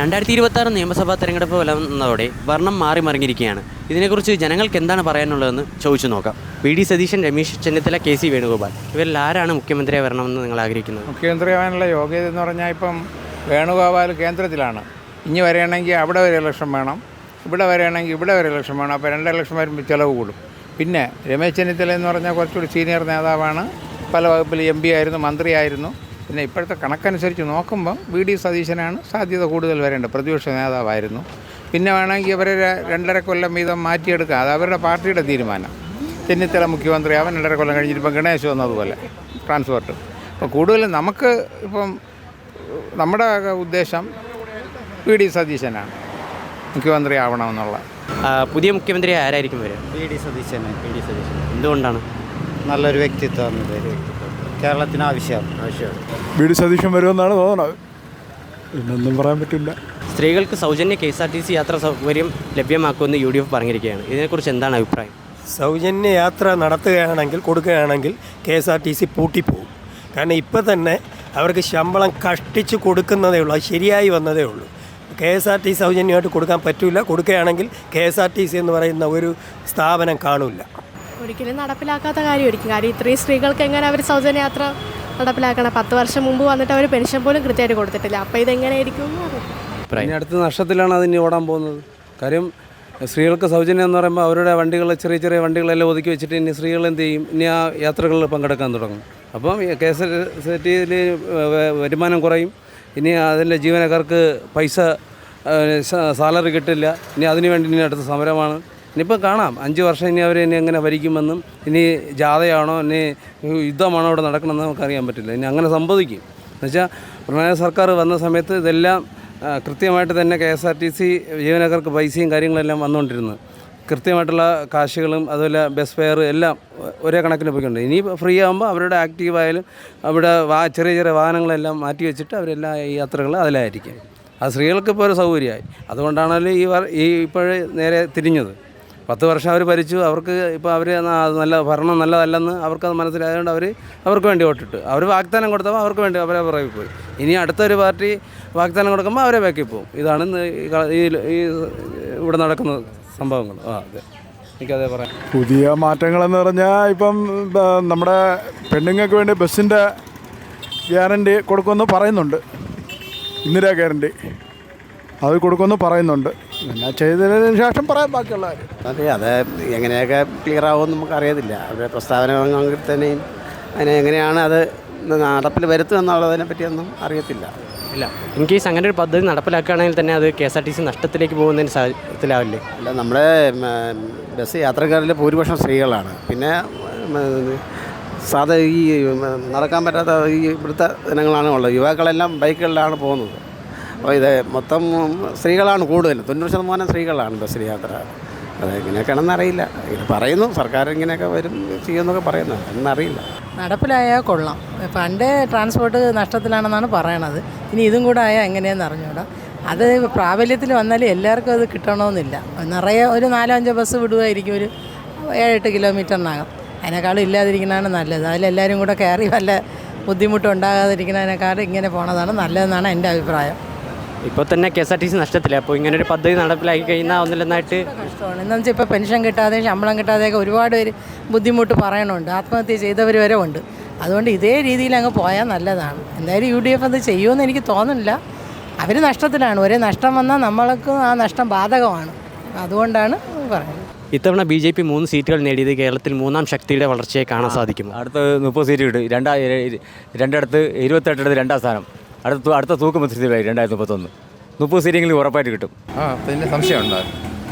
2026 നിയമസഭാ തെരഞ്ഞെടുപ്പ് വന്നതോടെ വർണ്ണം മാറി മറിഞ്ഞിരിക്കുകയാണ്. ഇതിനെക്കുറിച്ച് ജനങ്ങൾക്ക് എന്താണ് പറയാനുള്ളതെന്ന് ചോദിച്ചു നോക്കാം. വി.ഡി. സതീശൻ, രമേശ് ചെന്നിത്തല, കെ.സി. വേണുഗോപാൽ, ഇവരിൽ ആരാണ് മുഖ്യമന്ത്രിയായി വരണമെന്ന് നിങ്ങൾ ആഗ്രഹിക്കുന്നത്? മുഖ്യമന്ത്രിയാവാനുള്ള യോഗ്യത എന്ന് പറഞ്ഞാൽ ഇപ്പം വേണുഗോപാൽ കേന്ദ്രത്തിലാണ്. ഇനി വരികയാണെങ്കിൽ അവിടെ ഒരു ഇലക്ഷൻ വേണം, ഇവിടെ വരികയാണെങ്കിൽ ഇവിടെ ഒരു ഇലക്ഷൻ വേണം. അപ്പോൾ 2 ഇലക്ഷൻ വരുമ്പോൾ ചിലവ് കൂടും. പിന്നെ രമേശ് ചെന്നിത്തല എന്ന് പറഞ്ഞാൽ കുറച്ചുകൂടി സീനിയർ നേതാവാണ്. പല വകുപ്പിൽ MP ആയിരുന്നു, മന്ത്രിയായിരുന്നു. പിന്നെ ഇപ്പോഴത്തെ കണക്കനുസരിച്ച് നോക്കുമ്പം വി.ഡി. സതീശനാണ് സാധ്യത കൂടുതൽ വരേണ്ടത്. പ്രതിപക്ഷ നേതാവായിരുന്നു. പിന്നെ വേണമെങ്കിൽ ഇവരെ 2.5 കൊല്ലം വീതം മാറ്റിയെടുക്കുക. അത് അവരുടെ പാർട്ടിയുടെ തീരുമാനം. ചെന്നിത്തല മുഖ്യമന്ത്രിയാവാൻ 2.5 കൊല്ലം കഴിഞ്ഞിട്ട് ഇപ്പം ഗണേശ് വന്നതുപോലെ ട്രാൻസ്പോർട്ട്. അപ്പോൾ കൂടുതലും നമുക്ക് ഇപ്പം നമ്മുടെ ഉദ്ദേശം വി.ഡി. സതീശനാണ് മുഖ്യമന്ത്രി ആവണമെന്നുള്ള. പുതിയ മുഖ്യമന്ത്രി ആരായിരിക്കും വരിക? വി.ഡി. സതീശൻ. എന്തുകൊണ്ടാണ്? നല്ലൊരു വ്യക്തിത്വം, കേരളത്തിന് ആവശ്യമാണ്. വി.ഡി. സതീശൻ വരുമെന്നാണ് തോന്നുന്നത്. പിന്നൊന്നും പറയാൻ പറ്റില്ല. സ്ത്രീകൾക്ക് സൗജന്യ KSRTC യാത്രാ സൗകര്യം ലഭ്യമാക്കുമെന്ന് UDF പറഞ്ഞിരിക്കുകയാണ്. ഇതിനെക്കുറിച്ച് എന്താണ് അഭിപ്രായം? സൗജന്യ യാത്ര നടത്തുകയാണെങ്കിൽ, കൊടുക്കുകയാണെങ്കിൽ KSRTC പൂട്ടിപ്പോകും. കാരണം ഇപ്പം തന്നെ അവർക്ക് ശമ്പളം കഷ്ടിച്ച് കൊടുക്കുന്നതേ ഉള്ളൂ. അത് ശരിയായി വന്നതേ ഉള്ളൂ. KSRTC സൗജന്യമായിട്ട് കൊടുക്കാൻ പറ്റില്ല. കൊടുക്കുകയാണെങ്കിൽ KSRTC എന്ന് പറയുന്ന ഒരു സ്ഥാപനം കാണില്ല. ഒരിക്കലും നടപ്പിലാക്കാത്ത കാര്യമായിരിക്കും. കാര്യം ഇത്രയും സ്ത്രീകൾക്ക് എങ്ങനെ അവർ സൗജന്യ യാത്ര നടപ്പിലാക്കണം? 10 വർഷം മുമ്പ് വന്നിട്ട് അവർ പെൻഷൻ പോലും കൃത്യമായിട്ട് കൊടുത്തിട്ടില്ല. അപ്പോൾ ഇതെങ്ങനെയായിരിക്കും? ഇനി അടുത്ത നഷ്ടത്തിലാണ് അതിന് ഓടാൻ പോകുന്നത്. കാര്യം സ്ത്രീകൾക്ക് സൗജന്യം എന്ന് പറയുമ്പോൾ അവരുടെ വണ്ടികൾ, ചെറിയ ചെറിയ വണ്ടികളെല്ലാം ഒതുക്കി വെച്ചിട്ട് ഇനി സ്ത്രീകൾ എന്ത് ചെയ്യും? ഇനി ആ യാത്രകളിൽ പങ്കെടുക്കാൻ തുടങ്ങും. അപ്പം KSRTCയിൽ വരുമാനം കുറയും. ഇനി അതിൻ്റെ ജീവനക്കാർക്ക് പൈസ സാലറി കിട്ടില്ല. ഇനി അതിനു വേണ്ടി ഇനി അടുത്ത സമരമാണ്. ഇനിയിപ്പോൾ കാണാം 5 വർഷം ഇനി അവർ ഇനി എങ്ങനെ ഭരിക്കുമെന്നും, ഇനി ജാഥയാണോ ഇനി യുദ്ധമാണോ ഇവിടെ നടക്കണമെന്ന് നമുക്കറിയാൻ പറ്റില്ല. ഇനി അങ്ങനെ സംഭവിക്കും. എന്നുവെച്ചാൽ പിണറായി സർക്കാർ വന്ന സമയത്ത് ഇതെല്ലാം കൃത്യമായിട്ട് തന്നെ KSRTC ജീവനക്കാർക്ക് പൈസയും കാര്യങ്ങളെല്ലാം വന്നുകൊണ്ടിരുന്നു. കൃത്യമായിട്ടുള്ള കാശുകളും അതുപോലെ ബസ് ഫെയർ എല്ലാം ഒരേ കണക്കിന് പോയിക്കൊണ്ട്. ഇനി ഫ്രീ ആകുമ്പോൾ അവരുടെ ആക്റ്റീവായാലും അവിടെ ചെറിയ ചെറിയ വാഹനങ്ങളെല്ലാം മാറ്റി വെച്ചിട്ട് അവരെല്ലാം ഈ യാത്രകൾ അതിലായിരിക്കും. അത് സ്ത്രീകൾക്ക് ഇപ്പോൾ ഒരു സൗകര്യമായി. അതുകൊണ്ടാണല്ലോ ഈ ഇപ്പോഴേ നേരെ തിരിഞ്ഞത്. 10 വർഷം അവർ ഭരിച്ചു. അവർക്ക് ഇപ്പോൾ അവർ നല്ല ഭരണം നല്ലതല്ലെന്ന് അവർക്കത് മനസ്സിലായതുകൊണ്ട് അവർക്ക് വേണ്ടി വോട്ടിട്ട് അവർ വാഗ്ദാനം കൊടുത്തപ്പോൾ അവർക്ക് വേണ്ടി അവരെ പുറകെ പോയി. ഇനി അടുത്തൊരു പാർട്ടി വാഗ്ദാനം കൊടുക്കുമ്പോൾ അവരെ ബാക്കി പോകും. ഇതാണ് ഈ ഇവിടെ നടക്കുന്ന സംഭവങ്ങൾ. അതെ, എനിക്കതേ പറയാം. പുതിയ മാറ്റങ്ങളെന്ന് പറഞ്ഞാൽ ഇപ്പം നമ്മുടെ പെണ്ണുങ്ങൾക്ക് വേണ്ടി ബസ്സിൻ്റെ ഗ്യാരണ്ടി കൊടുക്കുമെന്ന് പറയുന്നുണ്ട്. ഇന്ദിരാ ഗ്യാരണ്ടി അത് കൊടുക്കുമെന്ന് പറയുന്നുണ്ട്. പിന്നെ ചെയ്തതിന് ശേഷം പറയാൻ ബാക്കിയുള്ള കാര്യം. അത് എങ്ങനെയൊക്കെ ക്ലിയർ ആവുമെന്ന് നമുക്കറിയത്തില്ല. അവരുടെ പ്രസ്താവനകളെങ്കിൽ തന്നെയും എങ്ങനെയാണ് അത് നടപ്പിൽ വരുത്തുക എന്നുള്ളതിനെ പറ്റിയൊന്നും അറിയത്തില്ല. ഇല്ല, ഇൻ കേസ് അങ്ങനെ ഒരു പദ്ധതി നടപ്പിലാക്കുകയാണെങ്കിൽ തന്നെ അത് KSRTC നഷ്ടത്തിലേക്ക് പോകുന്നതിന് സാധ്യതയിലാവില്ലേ? അല്ല, നമ്മുടെ ബസ് യാത്രക്കാരിൽ ഭൂരിപക്ഷം സ്ത്രീകളാണ്. പിന്നെ ഈ നടക്കാൻ പറ്റാത്ത ഈ ഇവിടുത്തെ ജനങ്ങളാണ് ഉള്ളത്. യുവാക്കളെല്ലാം ബൈക്കുകളിലാണ് പോകുന്നത്. അപ്പോൾ ഇത് മൊത്തം സ്ത്രീകളാണ് കൂടുതൽ. 90% സ്ത്രീകളാണ് ബസ്സിൽ യാത്ര. അതെങ്ങനെയൊക്കെയാണെന്ന് അറിയില്ല. ഇത് പറയുന്നു സർക്കാർ ഇങ്ങനെയൊക്കെ വരും ചെയ്യുമെന്നൊക്കെ പറയുന്നു. എന്നറിയില്ല. നടപ്പിലായാൽ കൊള്ളാം. പണ്ട് ട്രാൻസ്പോർട്ട് നഷ്ടത്തിലാണെന്നാണ് പറയണത്. ഇനി ഇതും കൂടെ ആയാൽ എങ്ങനെയാണെന്ന് അറിഞ്ഞൂടാ. അത് പ്രാബല്യത്തിൽ വന്നാലും എല്ലാവർക്കും അത് കിട്ടണമെന്നില്ല. നിറയെ ഒരു 4-5 ബസ് വിടുമായിരിക്കും ഒരു 7-8 കിലോമീറ്ററിനകം. അതിനേക്കാളും ഇല്ലാതിരിക്കുന്നതാണ് നല്ലത്. അതിലെല്ലാവരും കൂടെ കയറി വല്ല ബുദ്ധിമുട്ടുണ്ടാകാതിരിക്കുന്നതിനേക്കാളും ഇങ്ങനെ പോണതാണ് നല്ലതെന്നാണ് എൻ്റെ അഭിപ്രായം. ഇപ്പോൾ തന്നെ KSRTC നഷ്ടത്തില്ല. അപ്പോൾ ഇങ്ങനെ ഒരു പദ്ധതി നടപ്പിലാക്കി കഴിഞ്ഞാൽ ഒന്നില്ലെന്നായിട്ട് കഷ്ടമാണ്. എന്താണെന്ന് വെച്ചാൽ ഇപ്പോൾ പെൻഷൻ കിട്ടാതെയും ശമ്പളം കിട്ടാതെയൊക്കെ ഒരുപാട് പേര് ബുദ്ധിമുട്ട് പറയണുണ്ട്. ആത്മഹത്യ ചെയ്തവർ വരെ ഉണ്ട്. അതുകൊണ്ട് ഇതേ രീതിയിൽ അങ്ങ് പോയാൽ നല്ലതാണ്. എന്തായാലും UDF അത് ചെയ്യുമെന്ന് എനിക്ക് തോന്നുന്നില്ല. അവർ നഷ്ടത്തിലാണ്. ഒരേ നഷ്ടം വന്നാൽ നമ്മൾക്ക് ആ നഷ്ടം ബാധകമാണ്. അതുകൊണ്ടാണ് പറയുന്നത്. ഇത്തവണ BJP 3 സീറ്റുകൾ നേടിയത് കേരളത്തിൽ 3ാം ശക്തിയുടെ വളർച്ചയെ കാണാൻ സാധിക്കും. അടുത്ത 30 സീറ്റ് കിട്ടും. രണ്ടിടത്ത് 28 2ാം സ്ഥാനം. അടുത്ത തൂക്ക് മത്സരത്തിലായി 2031 30 സീറ്റെങ്കിലും ഉറപ്പായിട്ട് കിട്ടും. അതിൻ്റെ സംശയമുണ്ട്.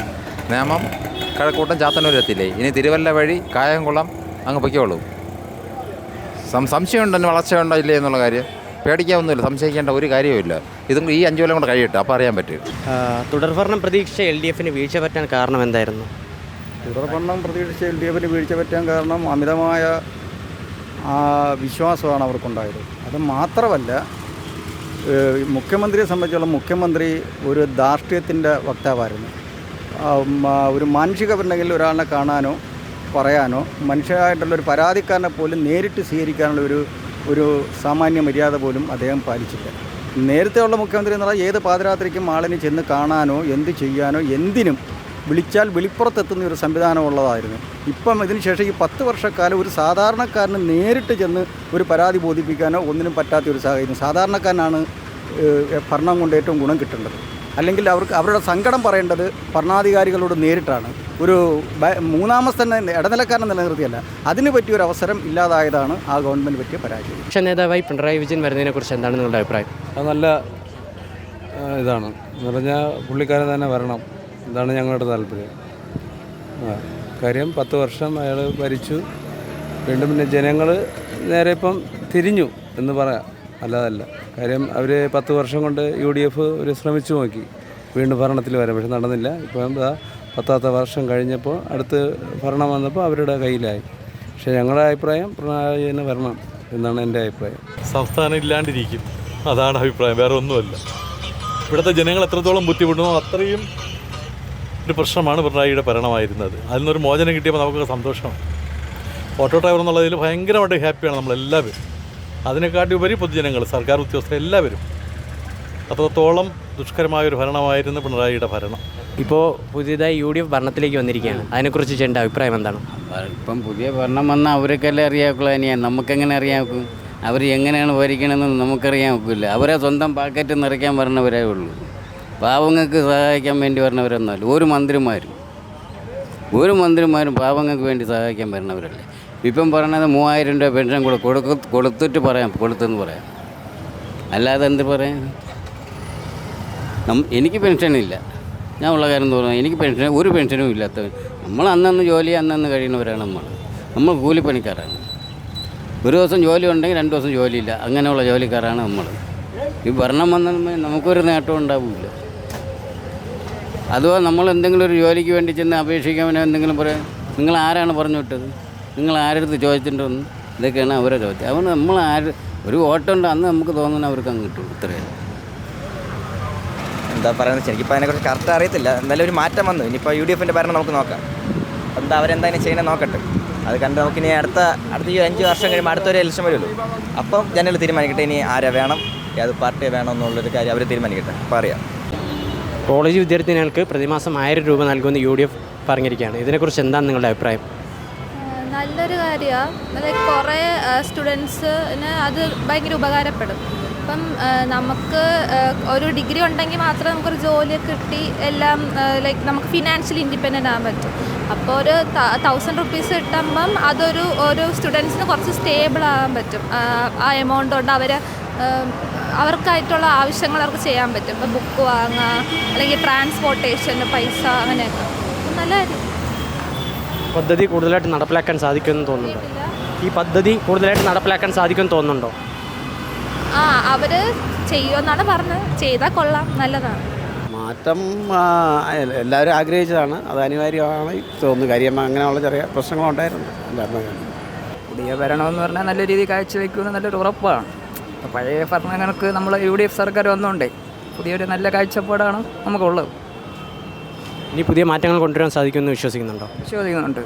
നിയമം കഴക്കൂട്ടം ചാത്തന്നൂരെത്തില്ലേ? ഇനി തിരുവല്ല വഴി കായംകുളം അങ്ങ് പൊയ്ക്കോളൂ. സംശയമുണ്ടെന്ന് വളർച്ചയുണ്ടോ ഇല്ലേ എന്നുള്ള കാര്യം പേടിക്കാവുന്നില്ല. സംശയിക്കേണ്ട ഒരു കാര്യവുമില്ല. ഇതും ഈ 5 കൊല്ലം കൂടെ കഴിയട്ടെ, അപ്പോൾ അറിയാൻ പറ്റും. തുടർഭരണം പ്രതീക്ഷിച്ച LDFന് വീഴ്ച പറ്റാൻ കാരണം എന്തായിരുന്നു? തുടർഭരണം പ്രതീക്ഷിച്ച LDFന് വീഴ്ച പറ്റാൻ കാരണം അമിതമായ വിശ്വാസമാണ് അവർക്കുണ്ടായത്. അത് മാത്രമല്ല, മുഖ്യമന്ത്രിയെ സംബന്ധിച്ചോളം മുഖ്യമന്ത്രി ഒരു ധാർഷ്ട്യത്തിൻ്റെ വക്താവായിരുന്നു. ഒരു മാനുഷികമുണ്ടെങ്കിൽ ഒരാളിനെ കാണാനോ പറയാനോ മനുഷ്യരായിട്ടുള്ളൊരു പരാതിക്കാരനെ പോലും നേരിട്ട് സ്വീകരിക്കാനുള്ള ഒരു സാമാന്യ മര്യാദ പോലും അദ്ദേഹം പാലിച്ചില്ല. നേരത്തെ ഉള്ള മുഖ്യമന്ത്രി എന്ന് പറഞ്ഞാൽ ഏത് പാതിരാത്രിക്കും ആളിനെ ചെന്ന് കാണാനോ എന്ത് ചെയ്യാനോ എന്തിനും വിളിച്ചാൽ വെളിപ്പുറത്തെത്തുന്ന ഒരു സംവിധാനം ഉള്ളതായിരുന്നു. ഇപ്പം ഇതിന് ശേഷം ഈ 10 വർഷക്കാലം ഒരു സാധാരണക്കാരന് നേരിട്ട് ചെന്ന് ഒരു പരാതി ബോധിപ്പിക്കാനോ ഒന്നിനും പറ്റാത്ത ഒരു സാഹചര്യം. സാധാരണക്കാരനാണ് ഭരണം കൊണ്ട് ഏറ്റവും ഗുണം കിട്ടേണ്ടത്. അല്ലെങ്കിൽ അവരുടെ സങ്കടം പറയേണ്ടത് ഭരണാധികാരികളോട് നേരിട്ടാണ്. ഒരു മൂന്നാമത് തന്നെ ഇടനിലക്കാരനെ നിലനിർത്തിയല്ല. അതിന് പറ്റിയൊരു അവസരം ഇല്ലാതായതാണ് ആ ഗവൺമെൻറ് പറ്റിയ പരാജയം. പക്ഷേ നേതാവായി പിണറായി വിജയൻ വരുന്നതിനെക്കുറിച്ച് എന്താണ് നിങ്ങളുടെ അഭിപ്രായം? അത് നല്ല ഇതാണ് എന്ന് പറഞ്ഞാൽ പുള്ളിക്കാരൻ തന്നെ വരണം. ഇതാണ് ഞങ്ങളുടെ താല്പര്യം. കാര്യം 10 വർഷം അയാൾ ഭരിച്ചു. വീണ്ടും പിന്നെ ജനങ്ങൾ നേരെ ഇപ്പം തിരിഞ്ഞു എന്ന് പറയാം, അല്ലാതല്ല. കാര്യം അവർ 10 വർഷം കൊണ്ട് UDF ഒരു ശ്രമിച്ചു നോക്കി വീണ്ടും ഭരണത്തിൽ വരാൻ, പക്ഷെ നടന്നില്ല. ഇപ്പം 10ാമത്തെ വർഷം കഴിഞ്ഞപ്പോൾ അടുത്ത് ഭരണം വന്നപ്പോൾ അവരുടെ കയ്യിലായി. പക്ഷേ ഞങ്ങളുടെ അഭിപ്രായം പിണറായി തന്നെ വരണം എന്നാണ് എൻ്റെ അഭിപ്രായം. സംസ്ഥാനം ഇല്ലാണ്ടിരിക്കും, അതാണ് അഭിപ്രായം, വേറെ ഒന്നുമല്ല. ഇവിടുത്തെ ജനങ്ങൾ എത്രത്തോളം ബുദ്ധിമുട്ടുന്നോ അത്രയും ഒരു പ്രശ്നമാണ് പിണറായിയുടെ ഭരണമായിരുന്നത്. അതിൽ നിന്നൊരു മോചനം കിട്ടിയപ്പോൾ നമുക്ക് സന്തോഷമാണ്. ഓട്ടോ ഡ്രൈവർ എന്നുള്ളതിൽ ഭയങ്കരമായിട്ട് ഹാപ്പിയാണ് നമ്മളെല്ലാവരും. അതിനെക്കാട്ടി ഉപരി പൊതുജനങ്ങൾ, സർക്കാർ ഉദ്യോഗസ്ഥർ എല്ലാവരും. അത്രത്തോളം ദുഷ്കരമായൊരു ഭരണമായിരുന്നു പിണറായിയുടെ ഭരണം. ഇപ്പോൾ പുതിയതായി UDF ഭരണത്തിലേക്ക് വന്നിരിക്കുകയാണ്. അതിനെക്കുറിച്ച് ചേട്ടൻ്റെ അഭിപ്രായം എന്താണ്? ഇപ്പം പുതിയ ഭരണം വന്നാൽ അവർക്കല്ലേ അറിയാക്കുള്ളൂ. ഇനിയാ നമുക്കെങ്ങനെ അറിയാക്കും? അവർ എങ്ങനെയാണ് ഭരിക്കണമെന്ന് നമുക്കറിയാൻ ഒക്കില്ല. അവരെ സ്വന്തം പാക്കറ്റ് നിറയ്ക്കാൻ പറഞ്ഞവരേ ഉള്ളൂ. പാവങ്ങൾക്ക് സഹായിക്കാൻ വേണ്ടി പറഞ്ഞവരൊന്നുമല്ല. ഒരു മന്ത്രിമാരും പാവങ്ങൾക്ക് വേണ്ടി സഹായിക്കാൻ വരുന്നവരല്ലേ. ഇപ്പം പറയണത് 3000 രൂപ പെൻഷൻ കൊടുത്തിട്ട് കൊടുത്തെന്ന് പറയാം. അല്ലാതെ എന്ത് പറയാൻ? എനിക്ക് പെൻഷനില്ല. ഞാൻ ഉള്ള കാര്യം തോന്നുന്നു. എനിക്ക് ഒരു പെൻഷനും ഇല്ലാത്തവൻ. നമ്മൾ അന്നന്ന് ജോലി അന്നന്ന് കഴിയുന്നവരാണ്. നമ്മൾ കൂലിപ്പണിക്കാരാണ്. ഒരു ദിവസം ജോലി ഉണ്ടെങ്കിൽ 2 ദിവസം ജോലിയില്ല. അങ്ങനെയുള്ള ജോലിക്കാരാണ് നമ്മൾ. ഈ ഭരണം വന്നാൽ നമുക്കൊരു നേട്ടം ഉണ്ടാവില്ല. അഥവാ നമ്മൾ എന്തെങ്കിലും ഒരു ജോലിക്ക് വേണ്ടി ചെന്ന് അപേക്ഷിക്കാൻ എന്തെങ്കിലും പറയാം, നിങ്ങൾ ആരാണ് പറഞ്ഞു വിട്ടത്, നിങ്ങൾ ആരടുത്ത് ചോദിച്ചിട്ടുണ്ടെന്ന്, ഇതൊക്കെയാണ് അവരെ ചോദിച്ചത്. അവർ നമ്മൾ ഒരു വോട്ടുണ്ട് അന്ന് നമുക്ക് തോന്നുന്ന അവർക്ക് അങ്ങ് കിട്ടും. ഇത്രയും എന്താ പറയുന്നത്, എനിക്കിപ്പോൾ അതിനെക്കുറിച്ച് കറക്റ്റ് അറിയത്തില്ല. എന്തായാലും ഒരു മാറ്റം വന്നു. ഇനിയിപ്പോൾ UDFൻ്റെ ഭരണം നമുക്ക് നോക്കാം. എന്താ അവരെന്തായാലും ചെയ്യണേ നോക്കട്ടെ. അത് കണ്ട് നമുക്കിനി അടുത്ത ഈ 5 വർഷം കഴിയുമ്പോൾ അടുത്തൊരു ഇലക്ഷൻ വരുമല്ലോ. അപ്പം ജനങ്ങൾ തീരുമാനിക്കട്ടെ ഇനി ആരെ വേണം, ഏത് പാർട്ടിയെ വേണം എന്നുള്ളൊരു കാര്യം അവർ തീരുമാനിക്കട്ടെ. അപ്പോൾ അറിയാം. കോളേജ് വിദ്യാർത്ഥിനികൾക്ക് പ്രതിമാസം 1000 രൂപ നൽകുമെന്ന് UDF പറഞ്ഞിരിക്കുകയാണ്. ഇതിനെക്കുറിച്ച് എന്താണ് നിങ്ങളുടെ അഭിപ്രായം? നല്ലൊരു കാര്യമാണ്. കുറേ സ്റ്റുഡൻസിന് അത് ഭയങ്കര ഉപകാരപ്പെടും. ഇപ്പം നമുക്ക് ഒരു ഡിഗ്രി ഉണ്ടെങ്കിൽ മാത്രമേ നമുക്കൊരു ജോലിയൊക്കെ കിട്ടി എല്ലാം നമുക്ക് ഫിനാൻഷ്യലി ഇൻഡിപെൻഡൻ്റ് ആകാൻ പറ്റും. അപ്പോൾ ഒരു 1000 റുപ്പീസ് കിട്ടുമ്പം ഒരു സ്റ്റുഡൻസിന് കുറച്ച് സ്റ്റേബിൾ ആകാൻ പറ്റും. ആ എമൗണ്ട് കൊണ്ട് അവർക്കായിട്ടുള്ള ആവശ്യങ്ങൾ അവർക്ക് ചെയ്യാൻ പറ്റും. ഇപ്പോൾ ബുക്ക് വാങ്ങുക, അല്ലെങ്കിൽ ട്രാൻസ്പോർട്ടേഷന് പൈസ, അങ്ങനെയൊക്കെ. നല്ല കാര്യം. പദ്ധതി കൂടുതലായിട്ട് നടപ്പിലാക്കാൻ സാധിക്കുമെന്ന് തോന്നുന്നുണ്ടോ? ഈ പദ്ധതി കൂടുതലായിട്ട് നടപ്പിലാക്കാൻ സാധിക്കുമെന്ന് തോന്നുന്നുണ്ടോ? അവർ ചെയ്യുമെന്നാണ് പറഞ്ഞത്. ചെയ്താൽ കൊള്ളാം, നല്ലതാണ്. മാറ്റം എല്ലാവരും ആഗ്രഹിച്ചതാണ്. അത് അനിവാര്യമാണ് തോന്നുന്നു. കാര്യം അങ്ങനെയുള്ള ചെറിയ പ്രശ്നങ്ങളുണ്ടായിരുന്നു എല്ലാവരും. പുതിയ ഭരണമെന്ന് പറഞ്ഞാൽ നല്ല രീതിയിൽ കാഴ്ചവെക്കുമെന്ന് നല്ലൊരു ഉറപ്പാണ്. പഴയ ഭരണങ്ങൾക്ക് നമ്മൾ UDF സർക്കാർ വന്നുകൊണ്ടേ പുതിയൊരു നല്ല കാഴ്ചപ്പാടാണ് നമുക്കുള്ളത്. ഇനി പുതിയ മാറ്റങ്ങൾ കൊണ്ടുവരാൻ സാധിക്കുമെന്ന് വിശ്വസിക്കുന്നുണ്ടോ? വിശ്വസിക്കുന്നുണ്ട്.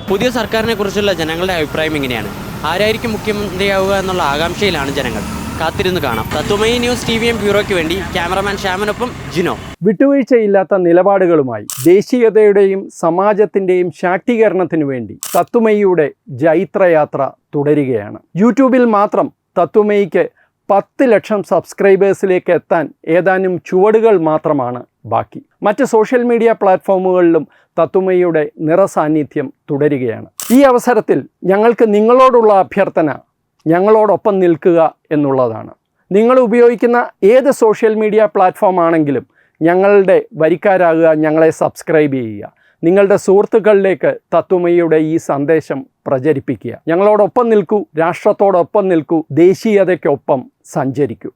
പുതിയ സർക്കാരിനെ കുറിച്ചുള്ള ജനങ്ങളുടെ അഭിപ്രായം എങ്ങനെയാണ്? ആരായിരിക്കും മുഖ്യമന്ത്രിയാവുക എന്നുള്ള ആകാംക്ഷയിലാണ് ജനങ്ങൾ. കാത്തിരുന്ന് കാണാം. തത്വമയി ന്യൂസ് TVM ബ്യൂറോയ്ക്ക് വേണ്ടി ക്യാമറമാൻ ശ്യാമനൊപ്പം ജിനോ. വിട്ടുവീഴ്ചയില്ലാത്ത നിലപാടുകളുമായി ദേശീയതയുടെയും സമാജത്തിൻ്റെയും ശാക്തീകരണത്തിനു വേണ്ടി തത്വമയിയുടെ ജൈത്രയാത്ര തുടരുകയാണ്. യൂട്യൂബിൽ മാത്രം തത്വമയിക്ക് 10 ലക്ഷം സബ്സ്ക്രൈബേഴ്സിലേക്ക് എത്താൻ ഏതാനും ചുവടുകൾ മാത്രമാണ് ബാക്കി. മറ്റ് സോഷ്യൽ മീഡിയ പ്ലാറ്റ്ഫോമുകളിലും തത്വമയിയുടെ നിറസാന്നിധ്യം തുടരുകയാണ്. ഈ അവസരത്തിൽ ഞങ്ങൾക്ക് നിങ്ങളോടുള്ള അഭ്യർത്ഥന ഞങ്ങളോടൊപ്പം നിൽക്കുക എന്നുള്ളതാണ്. നിങ്ങൾ ഉപയോഗിക്കുന്ന ഏത് സോഷ്യൽ മീഡിയ പ്ലാറ്റ്ഫോം ആണെങ്കിലും ഞങ്ങളുടെ വരിക്കാരാകുക, ഞങ്ങളെ സബ്സ്ക്രൈബ് ചെയ്യുക. നിങ്ങളുടെ സുഹൃത്തുക്കളിലേക്ക് തത്വമയിയുടെ ഈ സന്ദേശം പ്രചരിപ്പിക്കുക. ഞങ്ങളോടൊപ്പം നിൽക്കൂ, രാഷ്ട്രത്തോടൊപ്പം നിൽക്കൂ, ദേശീയതയ്ക്കൊപ്പം സഞ്ചരിക്കൂ.